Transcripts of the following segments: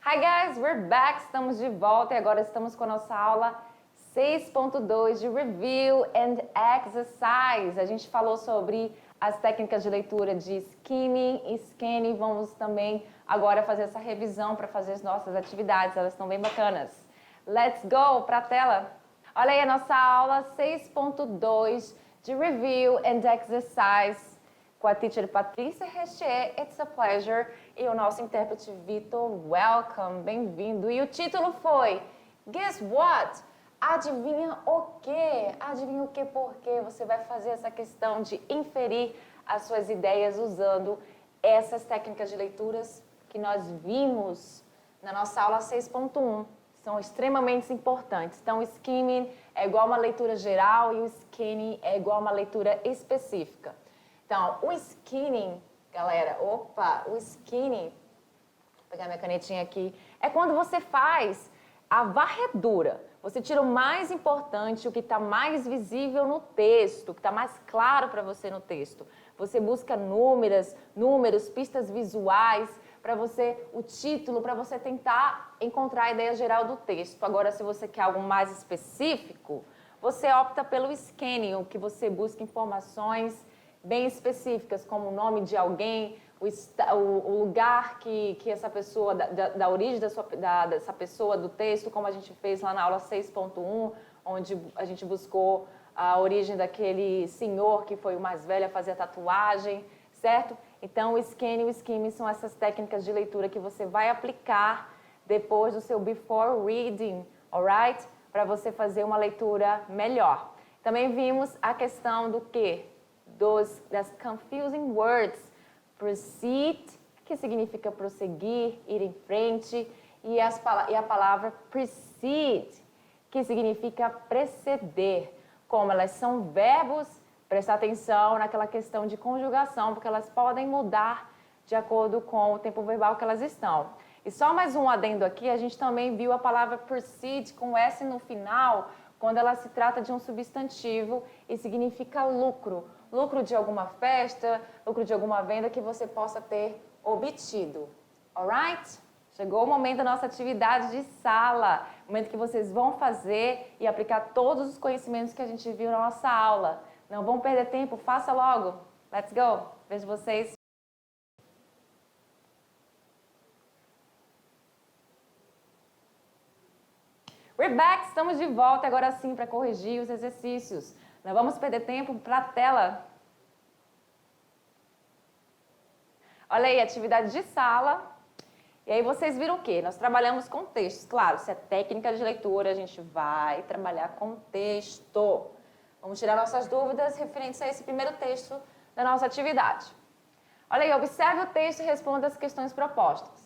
Hi guys, we're back, estamos de volta e agora estamos com a nossa aula 6.2 de Review and Exercise. A gente falou sobre as técnicas de leitura de skimming e scanning. Vamos também agora fazer essa revisão para fazer as nossas atividades, elas estão bem bacanas. Let's go para a tela. Olha aí a nossa aula 6.2 de Review and Exercise com a teacher Patrícia Rechier, it's a pleasure, e o nosso intérprete Vitor, welcome, bem-vindo. E o título foi, guess what? Adivinha o quê? Adivinha o quê? Porque você vai fazer essa questão de inferir as suas ideias usando essas técnicas de leituras que nós vimos na nossa aula 6.1. São extremamente importantes. Então, o skimming é igual uma leitura geral e o scanning é igual uma leitura específica. Então, o skinning, galera, o skinning, vou pegar minha canetinha aqui, é quando você faz a varredura. Você tira o mais importante, o que está mais visível no texto, o que está mais claro para você no texto. Você busca números, pistas visuais, para você, o título, para você tentar encontrar a ideia geral do texto. Agora, se você quer algo mais específico, você opta pelo scanning, o que você busca informações bem específicas, como o nome de alguém, o lugar que essa pessoa, da origem dessa pessoa, do texto, como a gente fez lá na aula 6.1, onde a gente buscou a origem daquele senhor que foi o mais velho a fazer a tatuagem, certo? Então, o scanning e o skimming são essas técnicas de leitura que você vai aplicar depois do seu before reading, alright? Para você fazer uma leitura melhor. Também vimos a questão do quê? Das confusing words, proceed, que significa prosseguir, ir em frente, e a palavra precede, que significa preceder. Como elas são verbos, prestar atenção naquela questão de conjugação, porque elas podem mudar de acordo com o tempo verbal que elas estão. E só mais um adendo aqui, a gente também viu a palavra proceed com S no final, quando ela se trata de um substantivo e significa lucro. Lucro de alguma festa, lucro de alguma venda que você possa ter obtido. Alright? Chegou o momento da nossa atividade de sala. O momento que vocês vão fazer e aplicar todos os conhecimentos que a gente viu na nossa aula. Não vão perder tempo, faça logo. Let's go. Vejo vocês. We're back, estamos de volta agora sim para corrigir os exercícios. Não vamos perder tempo para a tela. Olha aí, atividade de sala. E aí vocês viram o quê? Nós trabalhamos com textos. Claro, se é técnica de leitura, a gente vai trabalhar com texto. Vamos tirar nossas dúvidas referentes a esse primeiro texto da nossa atividade. Olha aí, observe o texto e responda as questões propostas.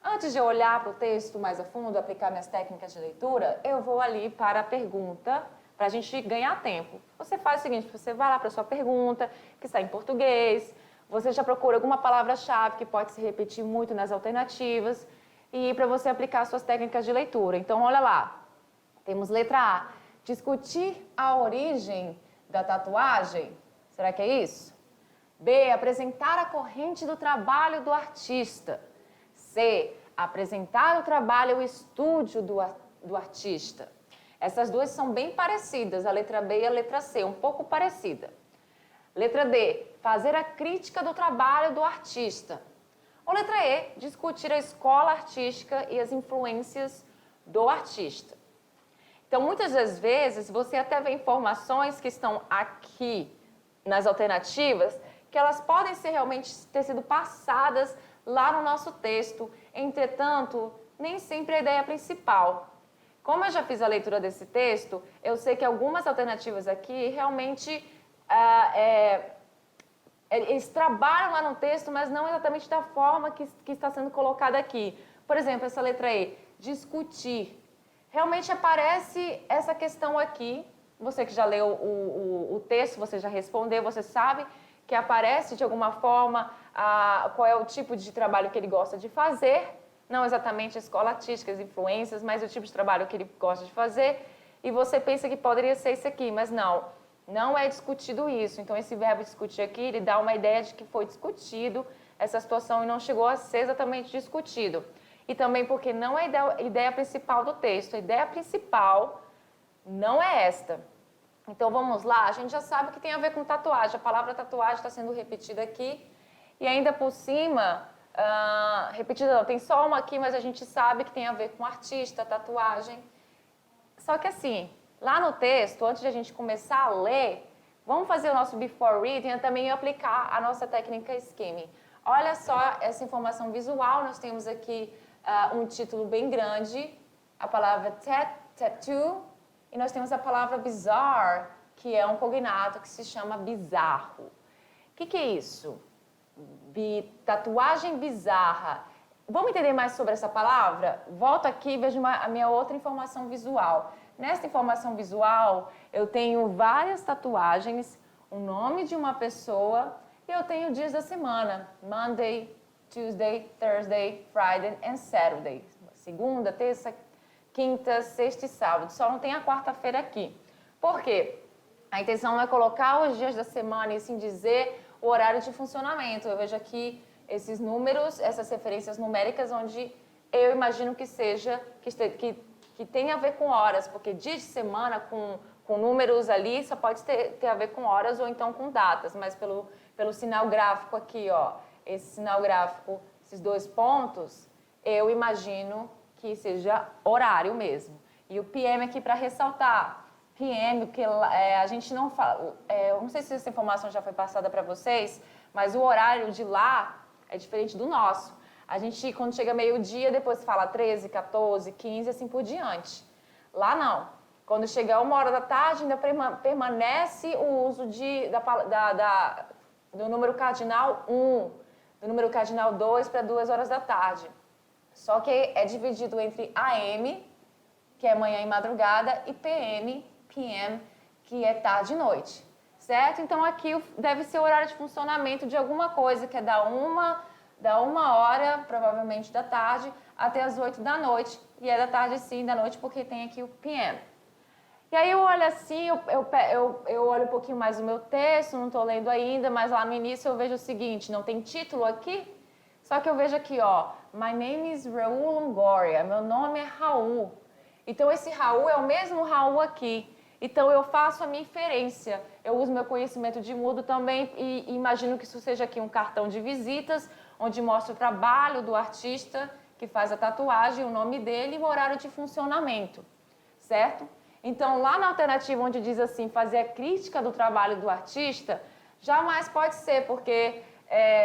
Antes de eu olhar para o texto mais a fundo, aplicar minhas técnicas de leitura, eu vou ali para a pergunta, para a gente ganhar tempo. Você faz o seguinte, você vai lá para a sua pergunta, que está em português, você já procura alguma palavra-chave que pode se repetir muito nas alternativas, e para você aplicar suas técnicas de leitura. Então, olha lá, temos letra A, discutir a origem da tatuagem, será que é isso? B, apresentar a corrente do trabalho do artista. C, apresentar o trabalho, o estúdio do artista. Essas duas são bem parecidas, a letra B e a letra C, um pouco parecida. Letra D, fazer a crítica do trabalho do artista. Ou letra E, discutir a escola artística e as influências do artista. Então, muitas das vezes, você até vê informações que estão aqui nas alternativas, que elas podem ser realmente ter sido passadas lá no nosso texto. Entretanto, nem sempre é a ideia principal. Como eu já fiz a leitura desse texto, eu sei que algumas alternativas aqui realmente eles trabalham lá no texto, mas não exatamente da forma que está sendo colocada aqui. Por exemplo, essa letra E, discutir. Realmente aparece essa questão aqui. Você que já leu o texto, você já respondeu, você sabe que aparece de alguma forma qual é o tipo de trabalho que ele gosta de fazer, não exatamente a escola artística, as influências, mas o tipo de trabalho que ele gosta de fazer, e você pensa que poderia ser isso aqui, mas não é discutido isso. Então, esse verbo discutir aqui, ele dá uma ideia de que foi discutido essa situação e não chegou a ser exatamente discutido. e também porque não é a ideia principal do texto. A ideia principal não é esta. Então vamos lá, a gente já sabe que tem a ver com tatuagem. A palavra tatuagem está sendo repetida aqui e ainda por cima, repetida não, tem só uma aqui, mas a gente sabe que tem a ver com artista, tatuagem. Só que assim, lá no texto, antes de a gente começar a ler, vamos fazer o nosso before reading e também aplicar a nossa técnica skimming. Olha só essa informação visual, nós temos aqui um título bem grande, a palavra tattoo, e nós temos a palavra bizarre, que é um cognato que se chama bizarro. O que é isso? Tatuagem bizarra. Vamos entender mais sobre essa palavra? Volto aqui e vejo a minha outra informação visual. Nessa informação visual, eu tenho várias tatuagens, o nome de uma pessoa e eu tenho dias da semana. Monday, Tuesday, Thursday, Friday and Saturday. Segunda, terça, quinta, sexta e sábado. Só não tem a quarta-feira aqui. Por quê? A intenção não é colocar os dias da semana e sim dizer o horário de funcionamento. Eu vejo aqui esses números, essas referências numéricas, onde eu imagino que seja, que tem a ver com horas, porque dia de semana com números ali só pode ter a ver com horas ou então com datas, mas pelo sinal gráfico aqui, ó, esse sinal gráfico, esses dois pontos, eu imagino que seja horário mesmo. E o PM aqui para ressaltar. PM, porque a gente não fala, eu não sei se essa informação já foi passada para vocês, mas o horário de lá é diferente do nosso. A gente, quando chega meio-dia, depois fala 13, 14, 15, assim por diante. Lá não. Quando chega 1h da tarde, ainda permanece o uso do número cardinal 1, do número cardinal 2 para 2h da tarde. Só que é dividido entre AM, que é manhã e madrugada, e PM, que é tarde e noite, certo? Então aqui deve ser o horário de funcionamento de alguma coisa, que é da 1h, provavelmente da tarde, até as 8 da noite, e é da tarde sim, da noite, porque tem aqui o PM. E aí eu olho assim, eu olho um pouquinho mais o meu texto, não estou lendo ainda, mas lá no início eu vejo o seguinte, não tem título aqui, só que eu vejo aqui, ó, My name is Raul Longoria, meu nome é Raul. Então esse Raul é o mesmo Raul aqui. Então eu faço a minha inferência, eu uso meu conhecimento de mudo também e imagino que isso seja aqui um cartão de visitas, onde mostra o trabalho do artista que faz a tatuagem, o nome dele e o horário de funcionamento, certo? Então lá na alternativa onde diz assim, fazer a crítica do trabalho do artista, jamais pode ser, porque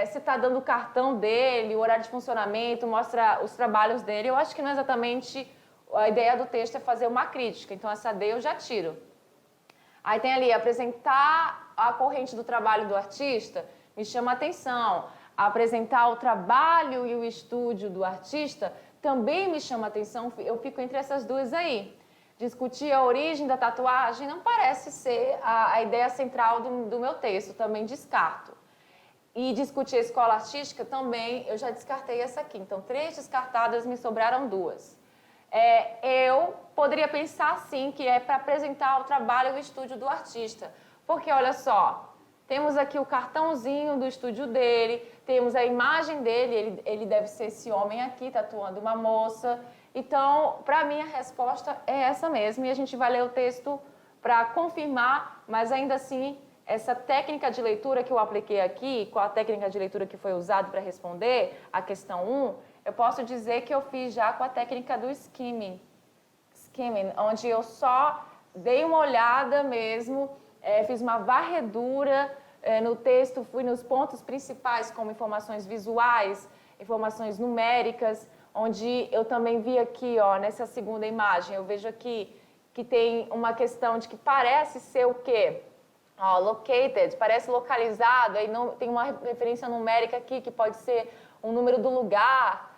você está dando o cartão dele, o horário de funcionamento, mostra os trabalhos dele, eu acho que não é exatamente... A ideia do texto é fazer uma crítica, então essa D eu já tiro. Aí tem ali, apresentar a corrente do trabalho do artista, me chama a atenção. Apresentar o trabalho e o estúdio do artista também me chama a atenção, eu fico entre essas duas aí. Discutir a origem da tatuagem não parece ser a ideia central do meu texto, também descarto. E discutir a escola artística também, eu já descartei essa aqui. Então, 3 descartadas, me sobraram 2. Eu poderia pensar sim que é para apresentar o trabalho e o estúdio do artista. Porque olha só, temos aqui o cartãozinho do estúdio dele, temos a imagem dele, ele deve ser esse homem aqui tatuando uma moça. Então, para mim a resposta é essa mesmo e a gente vai ler o texto para confirmar, mas ainda assim, essa técnica de leitura que eu apliquei aqui, com a técnica de leitura que foi usada para responder a questão 1, eu posso dizer que eu fiz já com a técnica do skimming, onde eu só dei uma olhada mesmo, fiz uma varredura no texto, fui nos pontos principais, como informações visuais, informações numéricas, onde eu também vi aqui, ó, nessa segunda imagem, eu vejo aqui que tem uma questão de que parece ser o quê? Ó, located, parece localizado, aí não, tem uma referência numérica aqui que pode ser um número do lugar.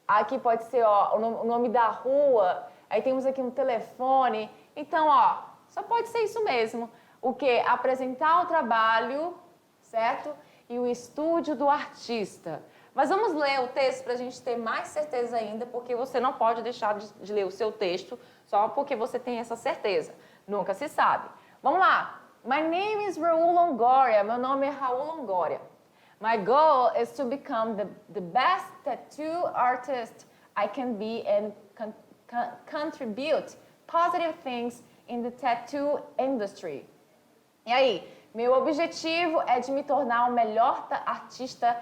Aqui pode ser ó, o nome da rua, aí temos aqui um telefone. Então, ó, só pode ser isso mesmo. O que? Apresentar o trabalho, certo? E o estúdio do artista. Mas vamos ler o texto para a gente ter mais certeza ainda, porque você não pode deixar de ler o seu texto só porque você tem essa certeza. Nunca se sabe. Vamos lá. My name is Raul Longoria. Meu nome é Raul Longoria. My goal is to become the best tattoo artist I can be and contribute positive things in the tattoo industry. E aí, meu objetivo é de me tornar o melhor artista,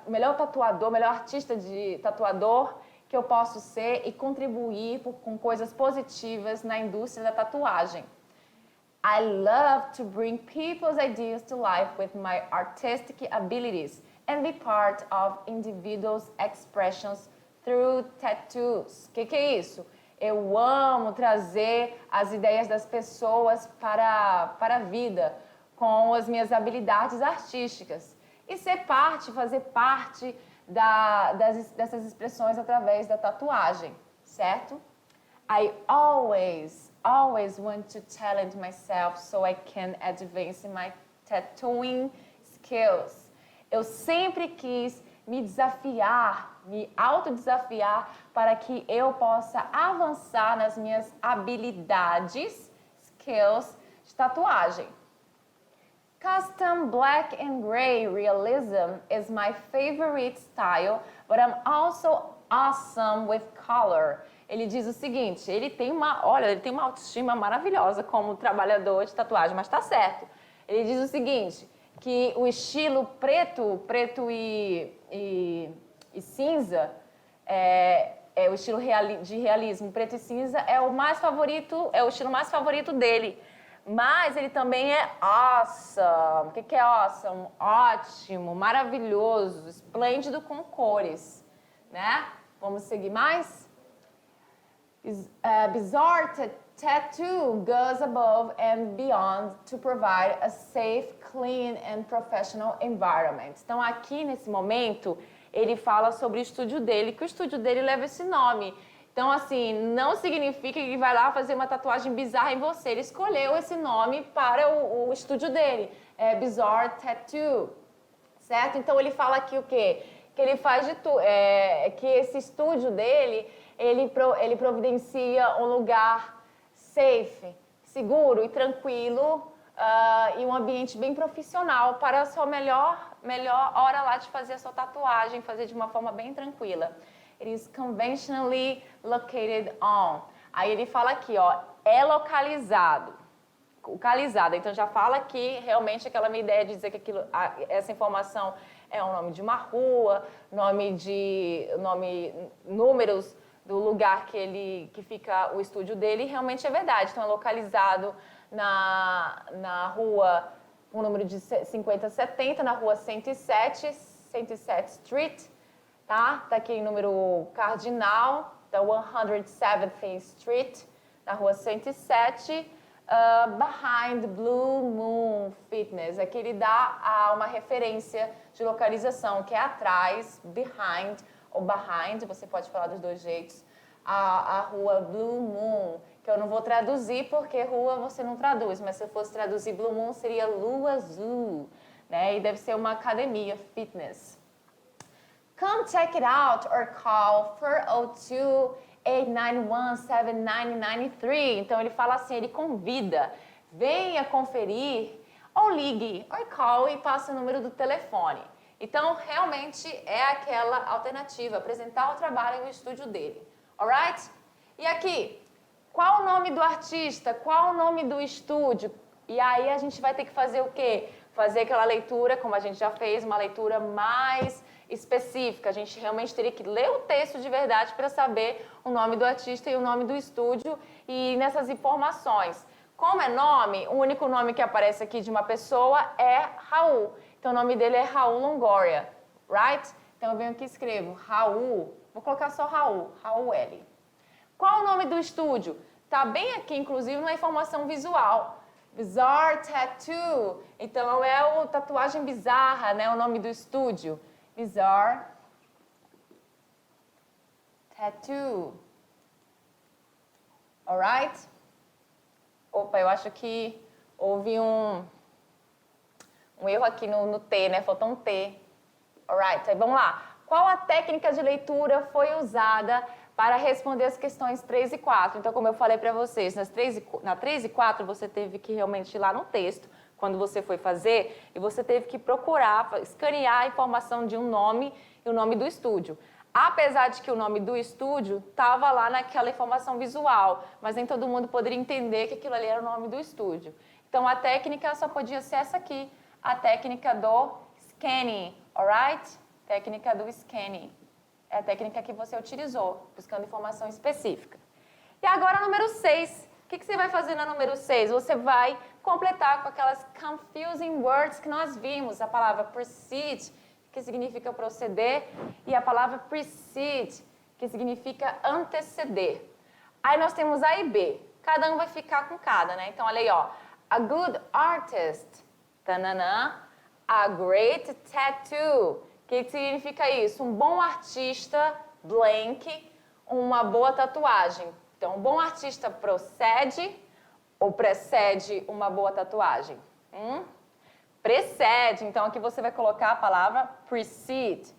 melhor tatuador, melhor artista de tatuador que eu posso ser e contribuir com coisas positivas na indústria da tatuagem. I love to bring people's ideas to life with my artistic abilities and be part of individuals' expressions through tattoos. O que é isso? Eu amo trazer as ideias das pessoas para a vida com as minhas habilidades artísticas e fazer parte dessas expressões através da tatuagem, certo? I always want to challenge myself so I can advance my tattooing skills. Eu sempre quis me desafiar, me autodesafiar para que eu possa avançar nas minhas habilidades, skills de tatuagem. Custom black and gray realism is my favorite style, but I'm also awesome with color. Ele diz o seguinte, ele tem uma autoestima maravilhosa como trabalhador de tatuagem, mas está certo. Ele diz o seguinte, que o estilo preto e cinza é o estilo de realismo. Preto e cinza é o estilo mais favorito dele. Mas ele também é awesome. O que é awesome? Ótimo, maravilhoso, esplêndido com cores, né? Vamos seguir mais? Bizarre tattoo goes above and beyond to provide a safe, clean and professional environment. Então aqui nesse momento ele fala sobre o estúdio dele, que o estúdio dele leva esse nome. Então assim, não significa que ele vai lá fazer uma tatuagem bizarra em você. Ele escolheu esse nome para o estúdio dele, Bizarre Tattoo, certo? Então ele fala aqui o quê? Que ele faz de tudo, que esse estúdio dele, ele providencia um lugar safe, seguro e tranquilo e um ambiente bem profissional para a sua melhor hora lá de fazer a sua tatuagem, fazer de uma forma bem tranquila. It is conventionally located on. Aí ele fala aqui, ó, é localizado. Então já fala aqui realmente aquela minha ideia de dizer que essa informação é o nome de uma rua, números do lugar que fica o estúdio dele, realmente é verdade. Então é localizado na rua, o número de 5070, na rua 107 Street, tá? Tá aqui em número cardinal, da 107th Street, na rua 107, behind Blue Moon Fitness. Aqui ele dá uma referência de localização, que é atrás, behind, ou behind, você pode falar dos dois jeitos, a rua Blue Moon, que eu não vou traduzir porque rua você não traduz, mas se eu fosse traduzir Blue Moon seria lua azul, né? E deve ser uma academia, fitness. Come check it out or call 402-891-7993. Então ele fala assim, ele convida, venha conferir ou ligue, or call e passa o número do telefone. Então, realmente é aquela alternativa, apresentar o trabalho no estúdio dele. Alright? E aqui, qual o nome do artista? Qual o nome do estúdio? E aí a gente vai ter que fazer o quê? Fazer aquela leitura, como a gente já fez, uma leitura mais específica. A gente realmente teria que ler o texto de verdade para saber o nome do artista e o nome do estúdio e nessas informações. Como é nome, o único nome que aparece aqui de uma pessoa é Raul. Então, o nome dele é Raul Longoria, right? Então, eu venho aqui e escrevo Raul, vou colocar só Raul, Raul L. Qual o nome do estúdio? Tá bem aqui, inclusive, na informação visual. Bizarre Tattoo. Então, é o tatuagem bizarra, né? O nome do estúdio. Bizarre Tattoo. Alright? Opa, eu acho que houve um erro aqui no T, né? Faltou um T. Alright, aí vamos lá. Qual a técnica de leitura foi usada para responder as questões 3 e 4? Então, como eu falei para vocês, na 3 e 4 você teve que realmente ir lá no texto, quando você foi fazer, e você teve que procurar, escanear a informação de um nome e o nome do estúdio. Apesar de que o nome do estúdio estava lá naquela informação visual, mas nem todo mundo poderia entender que aquilo ali era o nome do estúdio. Então, a técnica só podia ser essa aqui, a técnica do scanning, alright? Técnica do scanning. É a técnica que você utilizou, buscando informação específica. E agora, número 6. O que você vai fazer na número 6? Você vai completar com aquelas confusing words que nós vimos. A palavra proceed, que significa proceder, e a palavra precede, que significa anteceder. Aí nós temos A e B. Cada um vai ficar com cada, né? Então, olha aí, ó. A good artist, tananã. A great tattoo. O que significa isso? Um bom artista, blank, uma boa tatuagem. Então, um bom artista procede ou precede uma boa tatuagem? Precede. Então, aqui você vai colocar a palavra precede.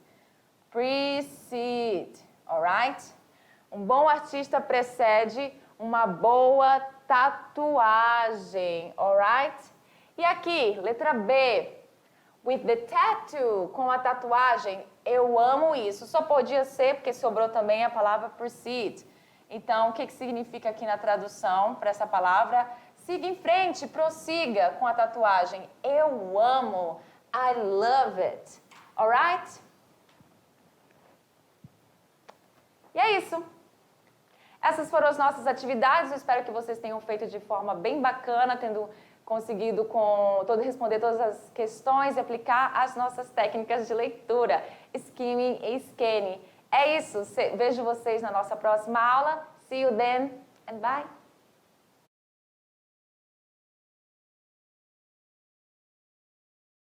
Precede, alright? Um bom artista precede uma boa tatuagem, alright? E aqui, letra B. With the tattoo, com a tatuagem, eu amo isso. Só podia ser porque sobrou também a palavra proceed. Então, o que significa aqui na tradução para essa palavra? Siga em frente, prossiga com a tatuagem. Eu amo. I love it. Alright? E é isso. Essas foram as nossas atividades. Eu espero que vocês tenham feito de forma bem bacana, tendo conseguido responder todas as questões e aplicar as nossas técnicas de leitura, skimming e scanning. É isso. Vejo vocês na nossa próxima aula. See you then and bye.